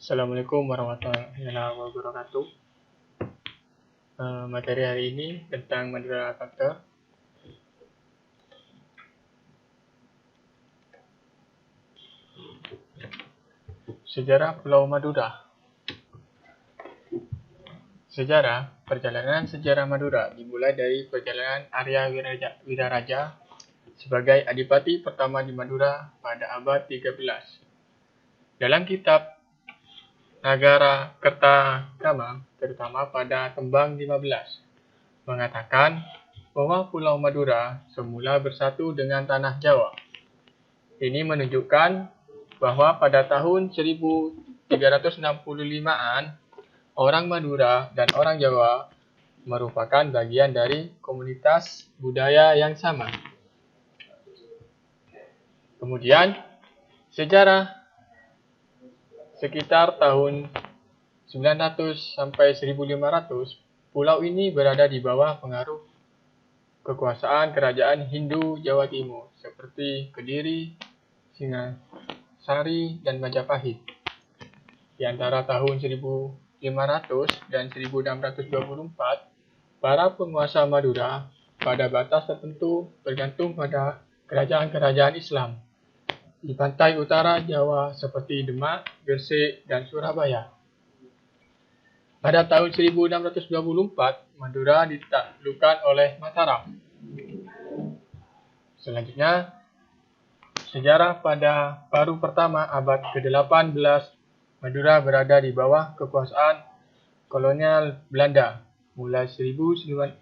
Assalamualaikum warahmatullahi wabarakatuh. Materi hari ini tentang Madura Factor. Sejarah Pulau Madura. Perjalanan sejarah Madura dimulai dari perjalanan Arya Wiraraja sebagai adipati pertama di Madura pada abad 13. Dalam kitab Nagara Kertagama, terutama pada tembang 15, mengatakan bahwa Pulau Madura semula bersatu dengan tanah Jawa. Ini menunjukkan bahwa pada tahun 1365-an, orang Madura dan orang Jawa merupakan bagian dari komunitas budaya yang sama. Kemudian, sejarah sekitar tahun 900 sampai 1500, pulau ini berada di bawah pengaruh kekuasaan kerajaan Hindu Jawa Timur seperti Kediri, Singasari, dan Majapahit. Di antara tahun 1500 dan 1624, para penguasa Madura pada batas tertentu bergantung pada kerajaan-kerajaan Islam di pantai utara Jawa seperti Demak, Gresik, dan Surabaya. Pada tahun 1624, Madura ditaklukkan oleh Mataram. Selanjutnya, sejarah pada paruh pertama abad ke-18, Madura berada di bawah kekuasaan kolonial Belanda. Mulai 1882,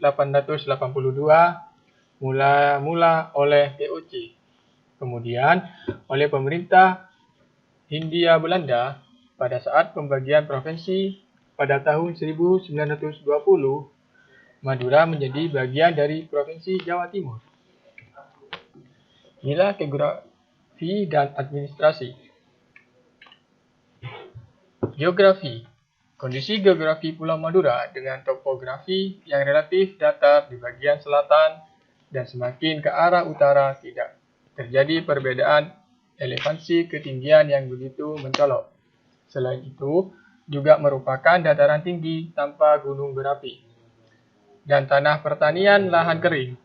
mula oleh VOC. Kemudian oleh pemerintah Hindia Belanda pada saat pembagian provinsi pada tahun 1920, Madura menjadi bagian dari Provinsi Jawa Timur. Inilah geografi dan administrasi. Geografi. Kondisi geografi Pulau Madura dengan topografi yang relatif datar di bagian selatan dan semakin ke arah utara tidak terjadi perbedaan elevasi ketinggian yang begitu mencolok. Selain itu, juga merupakan dataran tinggi tanpa gunung berapi. Dan tanah pertanian lahan kering.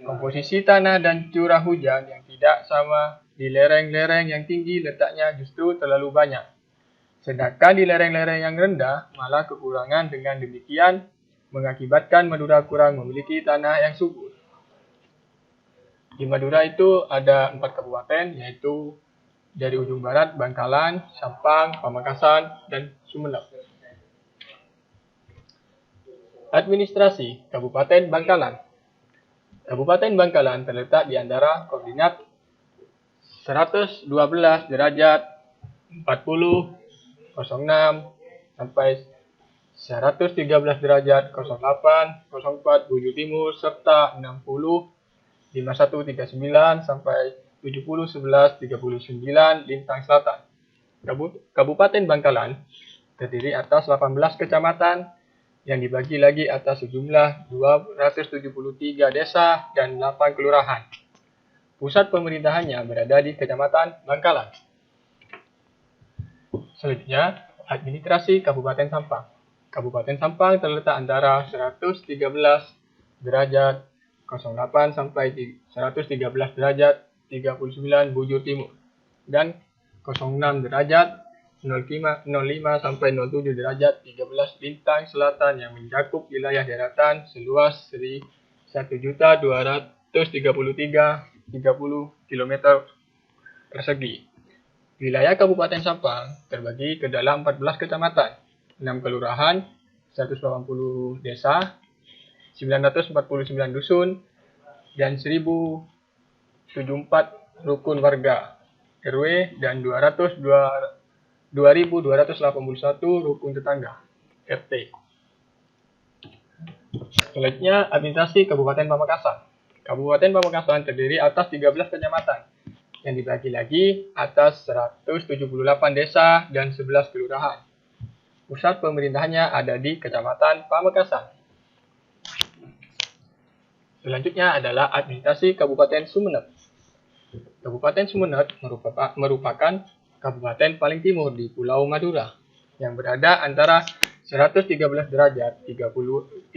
Komposisi tanah dan curah hujan yang tidak sama di lereng-lereng yang tinggi letaknya justru terlalu banyak. Sedangkan di lereng-lereng yang rendah malah kekurangan, dengan demikian mengakibatkan Madura kurang memiliki tanah yang subur. Di Madura itu ada 4 kabupaten, yaitu dari ujung barat Bangkalan, Sampang, Pamekasan, dan Sumeneb. Administrasi Kabupaten Bangkalan. Kabupaten Bangkalan terletak di antara koordinat 112 derajat 40 06 sampai 113 derajat 08 04 bujur timur serta 60 5139 sampai 70 11 39 lintang selatan. Kabupaten Bangkalan terdiri atas 18 kecamatan yang dibagi lagi atas sejumlah 273 desa dan 8 kelurahan. Pusat pemerintahannya berada di Kecamatan Bangkalan. Selanjutnya, administrasi Kabupaten Sampang. Kabupaten Sampang terletak antara 113 derajat 08 sampai 113 derajat 39 bujur timur dan 06 derajat 05 sampai 07 derajat 13 lintang selatan yang mencakup wilayah daratan seluas 1.233,30 km persegi. Wilayah Kabupaten Sampang terbagi ke dalam 14 kecamatan, 6 kelurahan, 180 desa, 949 dusun, dan 1074 rukun warga RW dan 2.281 rukun tetangga RT. Selanjutnya, administrasi Kabupaten Pamekasan. Kabupaten Pamekasan terdiri atas 13 kecamatan yang dibagi lagi atas 178 desa dan 11 kelurahan. Pusat pemerintahannya ada di Kecamatan Pamekasan. Selanjutnya adalah administrasi Kabupaten Sumeneb. Kabupaten Sumeneb merupakan kabupaten paling timur di Pulau Madura. yang berada antara 113 derajat 32,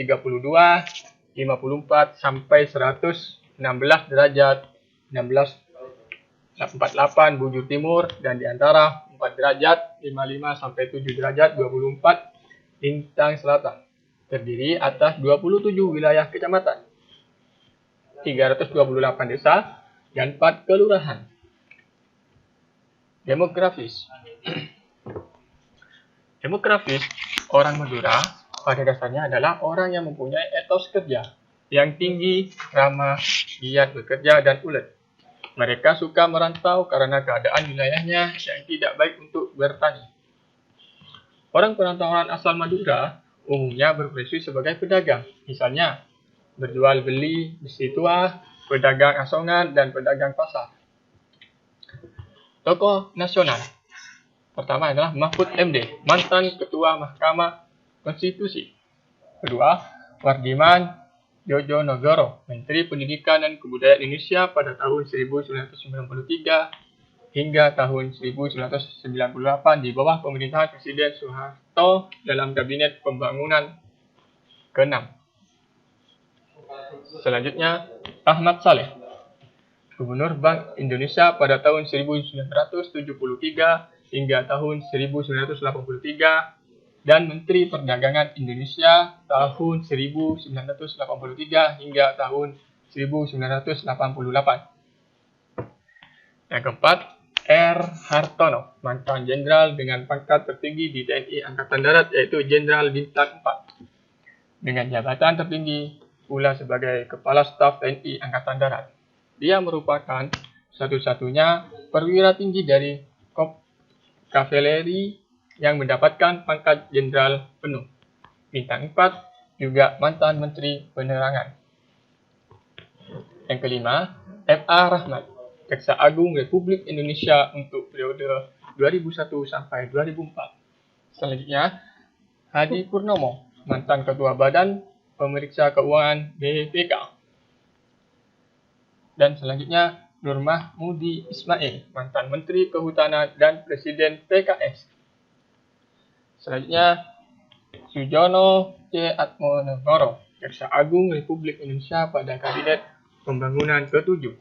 54 sampai 116 derajat 1648 bujur timur, dan di antara 4 derajat 55 sampai 7 derajat 24 lintang selatan. Terdiri atas 27 wilayah kecamatan, 328 desa, dan 4 kelurahan. Demografis. Demografis, orang Madura pada dasarnya adalah orang yang mempunyai etos kerja yang tinggi, ramah, giat bekerja, dan ulet. Mereka suka merantau karena keadaan wilayahnya yang tidak baik untuk bertani. Orang perantauan asal Madura umumnya berprofesi sebagai pedagang, misalnya berjual beli besi tua, pedagang asongan, dan pedagang pasar. Tokoh nasional. Pertama adalah Mahfud MD, mantan Ketua Mahkamah Konstitusi. Kedua, Wardiman Djojonegoro, Menteri Pendidikan dan Kebudayaan Indonesia pada tahun 1993 hingga tahun 1998 di bawah pemerintahan Presiden Soeharto dalam Kabinet Pembangunan ke-6. Selanjutnya, Ahmad Saleh, Gubernur Bank Indonesia pada tahun 1973 hingga tahun 1983 dan Menteri Perdagangan Indonesia tahun 1983 hingga tahun 1988. Yang keempat, R. Hartono, mantan jenderal dengan pangkat tertinggi di TNI Angkatan Darat, yaitu Jenderal Bintang 4, dengan jabatan tertinggi pula sebagai Kepala Staf TNI Angkatan Darat. Dia merupakan satu-satunya perwira tinggi dari kavaleri yang mendapatkan pangkat jenderal penuh. Bintang 4 juga mantan Menteri Penerangan. Yang kelima, F.A. Rahmat, Jaksa Agung Republik Indonesia untuk periode 2001 sampai 2004. Selanjutnya, Hadi Purnomo, mantan Ketua Badan Pemeriksa Keuangan BPK. Dan selanjutnya, Nur Mahmudi Ismail, mantan Menteri Kehutanan dan Presiden PKS. Selanjutnya, Sujono C. Atmonegoro, Jaksa Agung Republik Indonesia pada Kabinet Pembangunan ke-7.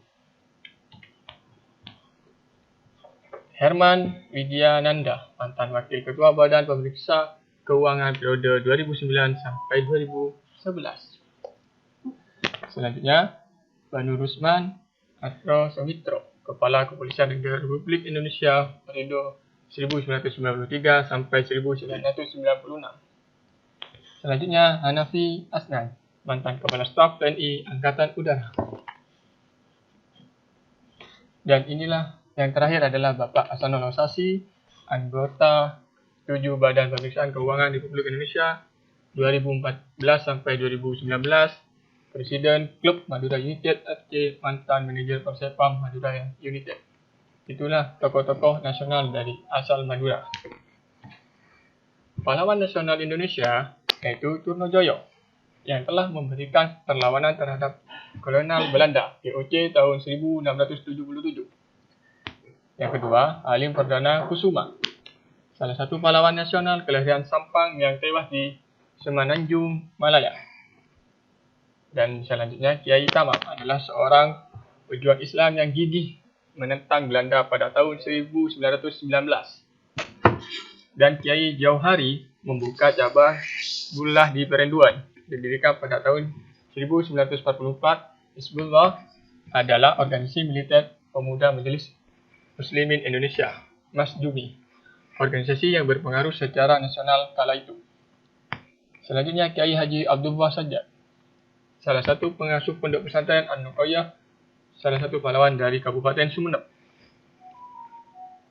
Herman Widiananda, mantan Wakil Ketua Badan Pemeriksa Keuangan periode 2009 sampai 2011. Selanjutnya, Banu Rusman Atro Somitro, Kepala Kepolisian Negara Republik Indonesia periode 1993 sampai 1996. Selanjutnya, Hanafi Asnan, mantan Kepala Staf TNI Angkatan Udara. Dan inilah yang terakhir adalah Bapak Hasanul Sasi, anggota 7 Badan Pemeriksaan Keuangan Republik Indonesia 2014 sampai 2019, Presiden Klub Madura United FC, mantan manajer Persepam Madura United. Itulah tokoh-tokoh nasional dari asal Madura. Pahlawan nasional Indonesia yaitu Trunojoyo, yang telah memberikan perlawanan terhadap kolonial Belanda VOC tahun 1677. Yang kedua, Halim Perdana Kusuma, salah satu pahlawan nasional kelahiran Sampang yang tewas di Semenanjung, Malaya. Dan selanjutnya, Kiai Tamam adalah seorang pejuang Islam yang gigih menentang Belanda pada tahun 1919. Dan Kiai Jauhari membuka cabang Gullah di Perenduan, didirikan pada tahun 1944. Hizbullah adalah organisasi militer pemuda Majelis Muslimin Indonesia, MASJUMI, organisasi yang berpengaruh secara nasional kala itu. Selanjutnya, Kiai Haji Abdullah Sajjad, salah satu pengasuh pondok pesantren An-Nuqayyah, salah satu pahlawan dari Kabupaten Sumeneb.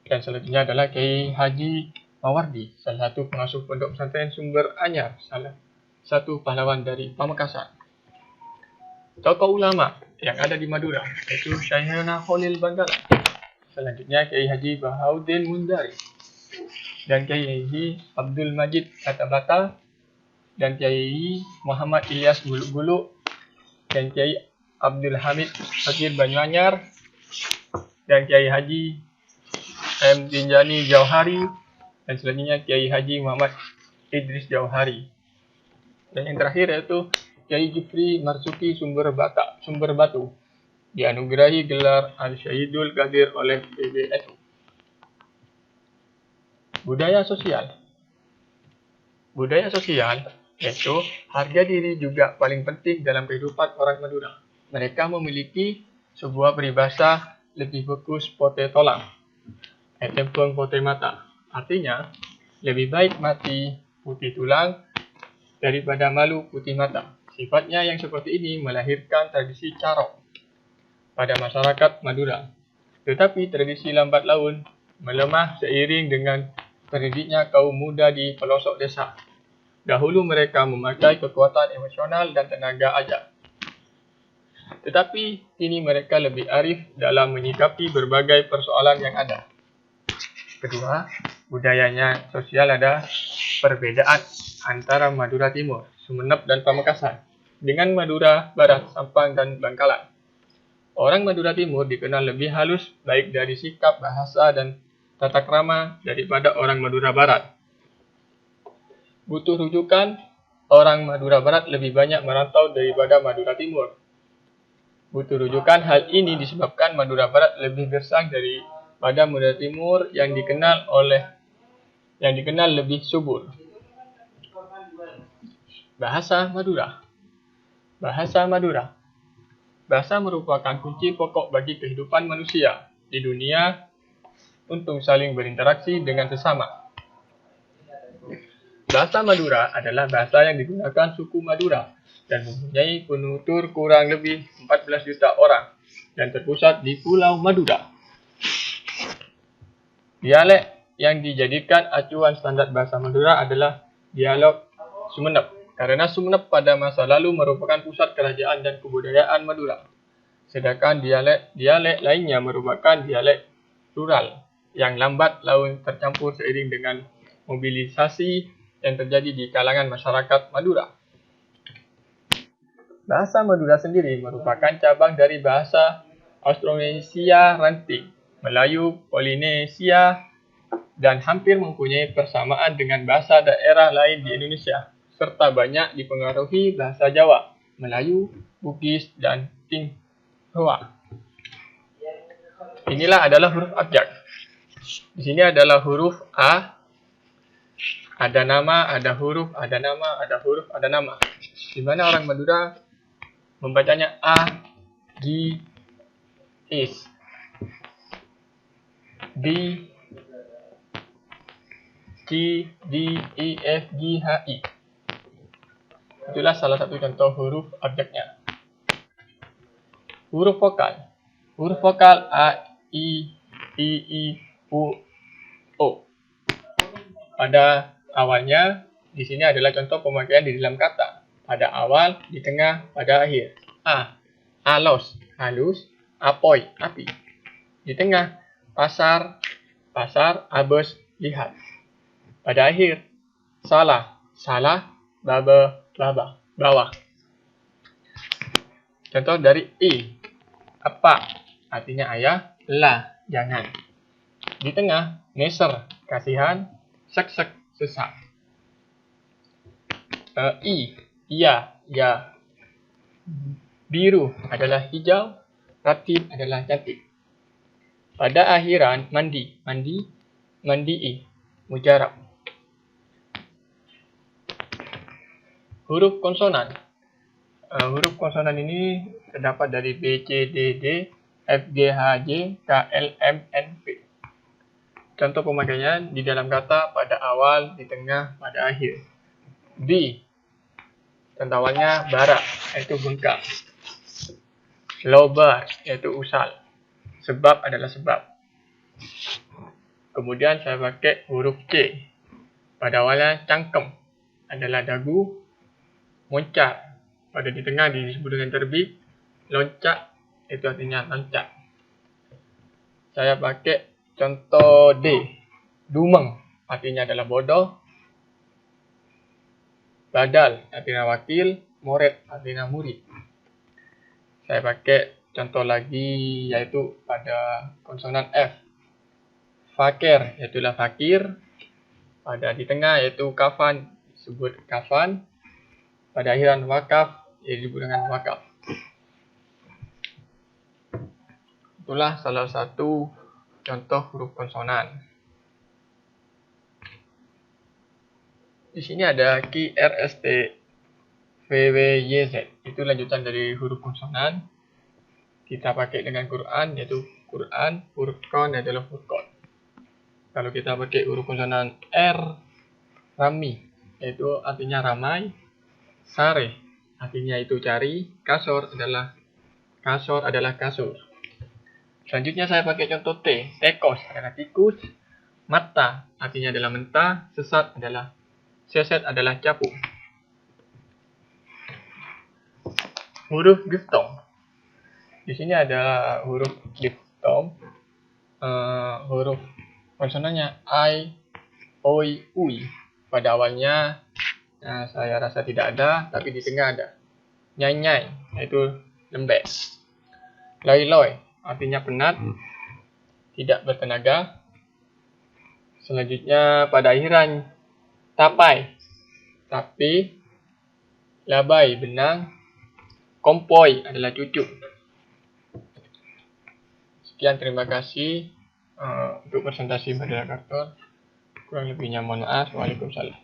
Dan selanjutnya adalah Kiai Haji Mawardi, salah satu pengasuh pondok pesantren Sumber Anyar, salah satu pahlawan dari Pamekasan. Tokoh ulama yang ada di Madura yaitu Syekhana Khalil Bangkalan. Selanjutnya Kiai Haji Bahauddin Mundari dan Kiai Haji Abdul Majid Atabata dan Kiai Muhammad Ilyas Guluk-Guluk dan Kiai Abdul Hamid Fakir Banyuanyar dan Kiai Haji M. Dinjani Jauhari Dan selanjutnya Kiai Haji Muhammad Idris Jauhari. Dan yang terakhir yaitu Kiai Jufri Marzuki Sumber Batu, dianugerahi gelar Al-Syahidul Qadir oleh PBNU. Budaya sosial. Budaya sosial yaitu harga diri juga paling penting dalam kehidupan orang Madura. Mereka memiliki sebuah peribahasa lebih bagus pote tolang, tempeng pote mata. Artinya, lebih baik mati putih tulang daripada malu putih mata. Sifatnya yang seperti ini melahirkan tradisi carok pada masyarakat Madura. Tetapi tradisi lambat laun melemah seiring dengan terdidiknya kaum muda di pelosok desa. Dahulu mereka memakai kekuatan emosional dan tenaga ajar. Tetapi kini mereka lebih arif dalam menyikapi berbagai persoalan yang ada. Kedua, budayanya sosial ada perbedaan antara Madura Timur, Sumeneb dan Pamekasan dengan Madura Barat, Sampang dan Bangkalan. Orang Madura Timur dikenal lebih halus baik dari sikap, bahasa, dan tata krama daripada orang Madura Barat. Butuh rujukan, orang Madura Barat lebih banyak merantau daripada Madura Timur. Butuh rujukan, hal ini disebabkan Madura Barat lebih gersang daripada Madura Timur yang dikenal lebih subur. Bahasa Madura. Bahasa Madura. Bahasa merupakan kunci pokok bagi kehidupan manusia di dunia untuk saling berinteraksi dengan sesama. Bahasa Madura adalah bahasa yang digunakan suku Madura dan mempunyai penutur kurang lebih 14 juta orang dan terpusat di Pulau Madura. Dialek yang dijadikan acuan standar bahasa Madura adalah dialek Sumeneb, karena Sumeneb pada masa lalu merupakan pusat kerajaan dan kebudayaan Madura. Sedangkan dialek lainnya merupakan dialek rural yang lambat laun tercampur seiring dengan mobilisasi yang terjadi di kalangan masyarakat Madura. Bahasa Madura sendiri merupakan cabang dari bahasa Austronesia Ranting, Melayu Polinesia, dan hampir mempunyai persamaan dengan bahasa daerah lain di Indonesia, serta banyak dipengaruhi bahasa Jawa, Melayu, Bugis, dan Tionghoa. Inilah adalah huruf abjad. Di sini adalah huruf A, ada nama, ada huruf, ada nama, ada huruf, ada nama. Di mana orang Madura membacanya A, G, S, B, C, D, E, F, G, H, I. Itulah salah satu contoh huruf abjadnya. Huruf vokal. Huruf vokal A, I, U, O. Pada awalnya, di sini adalah contoh pemakaian di dalam kata. Pada awal, di tengah, pada akhir. A, alos, halus, apoy, api. Di tengah, pasar, abes, lihat. Pada akhir, salah, baba, bawah. Contoh dari I, apa, artinya ayah, la, jangan. Di tengah, neser, kasihan, sek, sesak. I, iya, ya. Biru adalah hijau, ratib adalah cantik. Pada akhiran, mandi, mujarab. Huruf konsonan. Huruf konsonan ini terdapat dari B, C, D, D, F, G, H, J, K, L, M, N, P. Contoh pemakaian di dalam kata pada awal, di tengah, pada akhir. B, contoh awalnya bara, yaitu bengkak. Lobar, yaitu usal. Sebab adalah sebab. Kemudian saya pakai huruf C. Pada awalnya cangkem adalah dagu. Moncat, pada di tengah disebut dengan terbit. Loncak, itu artinya loncat. Saya pakai contoh D. Dumeng, artinya adalah bodoh. Badal, artinya wakil. Moret, artinya murid. Saya pakai contoh lagi, yaitu pada konsonan F. Fakir, yaitulah fakir. Pada di tengah yaitu kafan disebut kafan. Pada akhiran wakaf disebut dengan wakaf. Itulah salah satu contoh huruf konsonan. Di sini ada Q, R, S, T, V, W, Y, Z. Itu lanjutan dari huruf konsonan. Kita pakai dengan Quran, yaitu Quran, huruf kon adalah furqan. Kalau kita pakai huruf konsonan R, Rami, yaitu artinya ramai. Sare, artinya itu cari. Kasor adalah kasur. Selanjutnya saya pakai contoh T. Tekos adalah tikus. Mata artinya adalah mentah. Seset adalah capung. Huruf diftong. Di sini ada huruf diftong. Huruf konsonannya I, oi, ui. Pada awalnya saya rasa tidak ada, tapi di tengah ada. Nyai-nyai, yaitu lembek. Loi-loi, artinya penat, tidak bertenaga. Selanjutnya pada akhiran tapai, tapi, labai, benang, kompoi adalah cucu. Sekian, terima kasih untuk presentasi moderator. Kurang lebihnya mohon maaf. Waalaikumsalam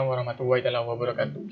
warahmatullahi wabarakatuh.